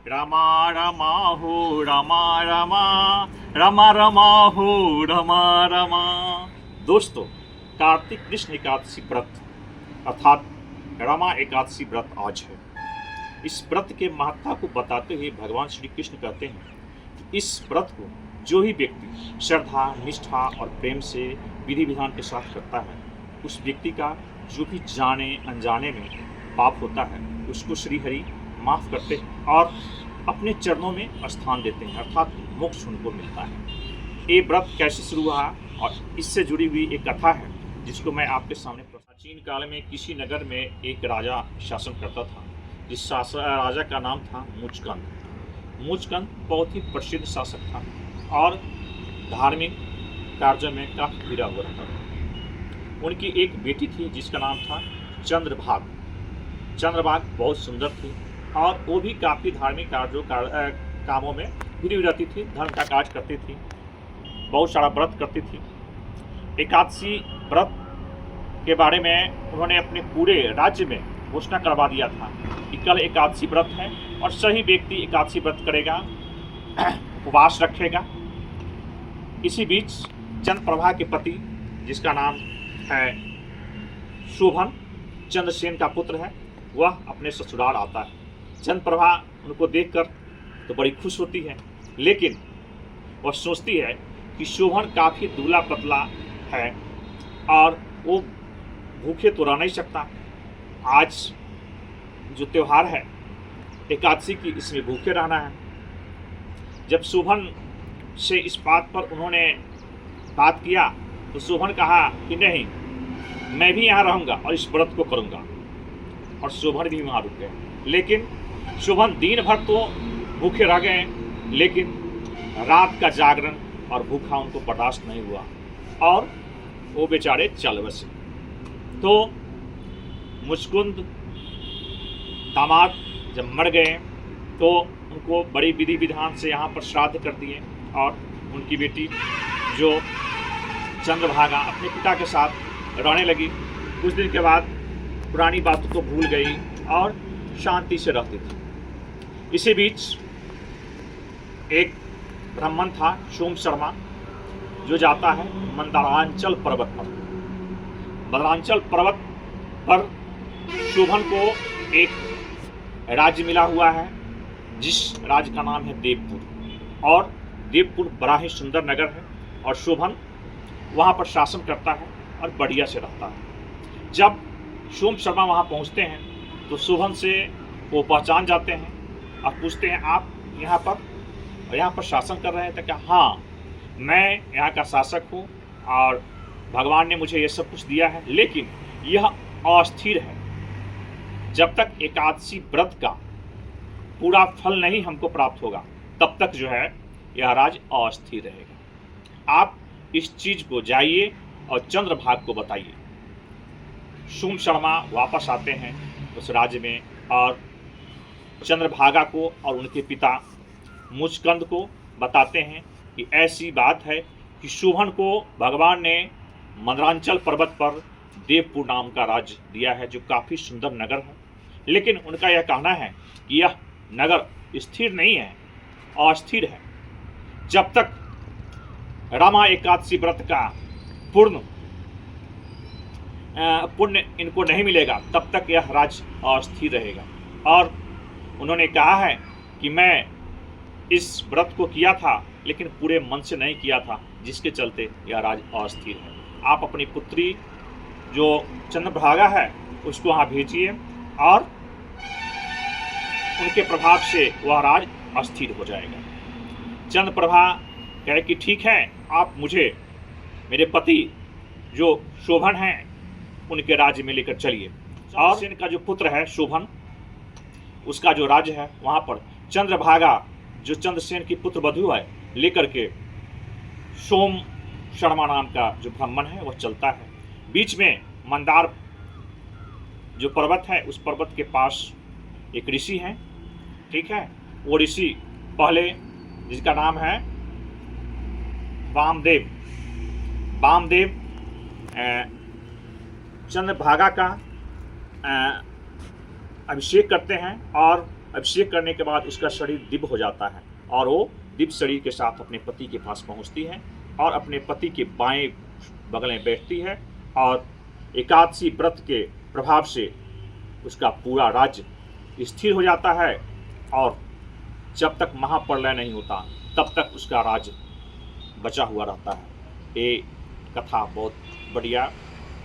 रमा रमा हो रमा रमा रमा रमा हो रमा रमा। दोस्तों, कार्तिक कृष्ण एकादशी व्रत अर्थात रमा एकादशी व्रत आज है। इस व्रत के महत्ता को बताते हुए भगवान श्री कृष्ण कहते हैं कि इस व्रत को जो ही व्यक्ति श्रद्धा, निष्ठा और प्रेम से विधि विधान के साथ करता है, उस व्यक्ति का जो भी जाने अनजाने में पाप होता है उसको श्री हरि माफ करते हैं और अपने चरणों में स्थान देते हैं, अर्थात मोक्ष उनको मिलता है। ये व्रत कैसे शुरू हुआ और इससे जुड़ी हुई एक कथा है जिसको मैं आपके सामने। प्राचीन काल में किसी नगर में एक राजा शासन करता था, जिस राजा का नाम था मुचकंद। मुचकंद बहुत ही प्रसिद्ध शासक था और धार्मिक कार्यों में काफी घिरा हुआ रहता था। उनकी एक बेटी थी जिसका नाम था चंद्रभाग। चंद्रभाग बहुत सुंदर थी और वो भी काफ़ी धार्मिक कामों में घिरी रहती थी, धर्म का कार्य करती थी, बहुत सारा व्रत करती थी। एकादशी व्रत के बारे में उन्होंने अपने पूरे राज्य में घोषणा करवा दिया था कि कल एकादशी व्रत है और सही व्यक्ति एकादशी व्रत करेगा, उपवास रखेगा। इसी बीच चंद्रप्रभा के पति, जिसका नाम है शोभन, चंद्रसेन का पुत्र है, वह अपने ससुराल आता है। चंद्रप्रभा उनको देखकर तो बड़ी खुश होती है, लेकिन वह सोचती है कि शोभन काफ़ी दुबला पतला है और वो भूखे तो रह नहीं सकता। आज जो त्यौहार है एकादशी की, इसमें भूखे रहना है। जब शोभन से इस बात पर उन्होंने बात किया तो शोभन कहा कि नहीं, मैं भी यहाँ रहूँगा और इस व्रत को करूँगा, और शोभन भी वहाँ रुक गए। लेकिन शोभन दिन भर तो भूखे रह गए, लेकिन रात का जागरण और भूखा उनको बर्दाश्त नहीं हुआ और वो बेचारे चल बसे। तो मुचकुंद दामाद जब मर गए तो उनको बड़ी विधि विधान से यहाँ पर श्राद्ध कर दिए और उनकी बेटी जो चंद्रभागा अपने पिता के साथ रहने लगी। कुछ दिन के बाद पुरानी बातों को भूल गई और शांति से रहती थी। इसी बीच एक ब्राह्मण था सोम शर्मा, जो जाता है मंदारांचल पर्वत पर। मंदारांचल पर्वत पर शोभन को एक राज्य मिला हुआ है, जिस राज्य का नाम है देवपुर, और देवपुर बड़ा ही सुंदर नगर है और शोभन वहाँ पर शासन करता है और बढ़िया से रहता है। जब सोम शर्मा वहाँ पहुँचते हैं तो शोभन से वो पहचान जाते हैं और पूछते हैं, आप यहाँ पर शासन कर रहे हैं? तो क्या हाँ, मैं यहाँ का शासक हूँ और भगवान ने मुझे ये सब कुछ दिया है, लेकिन यह अस्थिर है। जब तक एकादशी व्रत का पूरा फल नहीं हमको प्राप्त होगा तब तक जो है यह राज्य अस्थिर रहेगा। आप इस चीज़ को जाइए और चंद्रभाग को बताइए। सोम शर्मा वापस आते हैं उस राज्य में और चंद्रभागा को और उनके पिता मुचकंद को बताते हैं कि ऐसी बात है कि शोभन को भगवान ने मंदरांचल पर्वत पर देवपुर नाम का राज्य दिया है, जो काफ़ी सुंदर नगर है। लेकिन उनका यह कहना है कि यह नगर स्थिर नहीं है, अस्थिर है। जब तक रमा एकादशी व्रत का पुण्य इनको नहीं मिलेगा तब तक यह राज्य अस्थिर रहेगा। और उन्होंने कहा है कि मैं इस व्रत को किया था लेकिन पूरे मन से नहीं किया था, जिसके चलते यह राज्य अस्थिर है। आप अपनी पुत्री जो चंद्रभागा है उसको वहाँ भेजिए और उनके प्रभाव से वह राज्य अस्थिर हो जाएगा। चंद्रप्रभा कहे कि ठीक है, आप मुझे मेरे पति जो शोभन हैं उनके राज्य में लेकर चलिए। और इनका जो पुत्र है शोभन, उसका जो राज्य है वहाँ पर चंद्रभागा जो चंद्रसेन की पुत्र वधू है लेकर के सोम शर्मा नाम का जो ब्राह्मण है वह चलता है। बीच में मंदार जो पर्वत है उस पर्वत के पास एक ऋषि हैं, ठीक है। वो ऋषि पहले, जिसका नाम है वामदेव, चंद्रभागा का अभिषेक करते हैं और अभिषेक करने के बाद उसका शरीर दिव्य हो जाता है और वो दिव्य शरीर के साथ अपने पति के पास पहुंचती है और अपने पति के बाएं बगल में बैठती है और एकादशी व्रत के प्रभाव से उसका पूरा राज्य स्थिर हो जाता है और जब तक महाप्रलय नहीं होता तब तक उसका राज्य बचा हुआ रहता है। ये कथा बहुत बढ़िया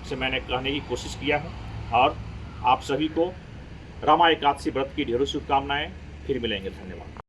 से मैंने कहने की कोशिश किया है और आप सभी को रमा एकादशी व्रत की ढेरों शुभकामनाएं। फिर मिलेंगे, धन्यवाद।